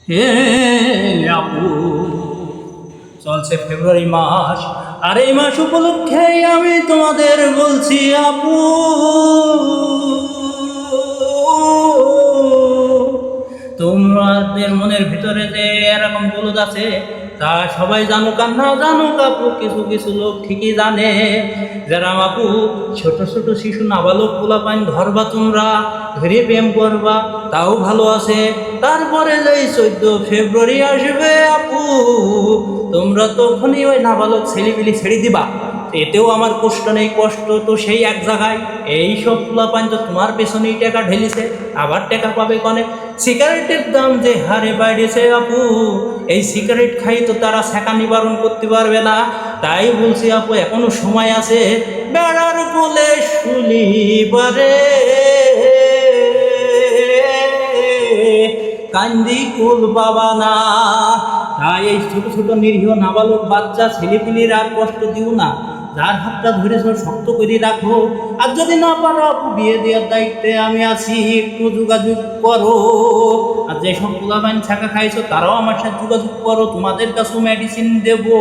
হে আপু, চলছে ফেব্রুয়ারি মাস, আর এই মাস উপলক্ষে আমি তোমাদের বলছি আপু, তোমাদের মনের ভিতরে যে এরকম বলদ আছে তা সবাই জানুক আর না জানুক আপু, কিছু কিছু লোক ঠিকই জানে। যারা আপু ছোট ছোট শিশু নাবালক পোলাপাইন ধরবা, তোমরা ধরে প্রেম করবা তাও ভালো আছে। তারপরে যে 14 ফেব্রুয়ারি আসবে আপু, তোমরা তখনই ওই নাবালক ছেলেপিলি ছেড়ে দিবা, এতেও আমার কষ্ট নেই। কষ্ট তো সেই এক জায়গায়, এই সব পোলাপাইন তো তোমার পেছনেই টাকা ঢেলিছে, আবার টাকা পাবে কনে। সিগারেটের দাম যে হারে বাড়িয়েছে আপু, এই সিগারেট খাই তো তারা সেকা নিবারণ করতে পারবে না। তাই বলছি আপু, এখনো সময় আছে, বেড়ার কোলে শুলি পারে কান্দি কুল বাবা না। তাই এই ছোট ছোট নিরীহ নাবালক বাচ্চা ছেলেপিলির আর কষ্ট দিও না। যার হাতটা ধরেছ শক্ত করে রাখো, আর যদি না পারো আপু বিয়ে দেওয়ার দায়িত্বে আমি আছি, একটু যোগাযোগ করো। আর যেসব পোলাপাইন ছাকা খাইছো তারাও আমার সাথে যোগাযোগ করো, তোমাদের কাছেও মেডিসিন দেবো।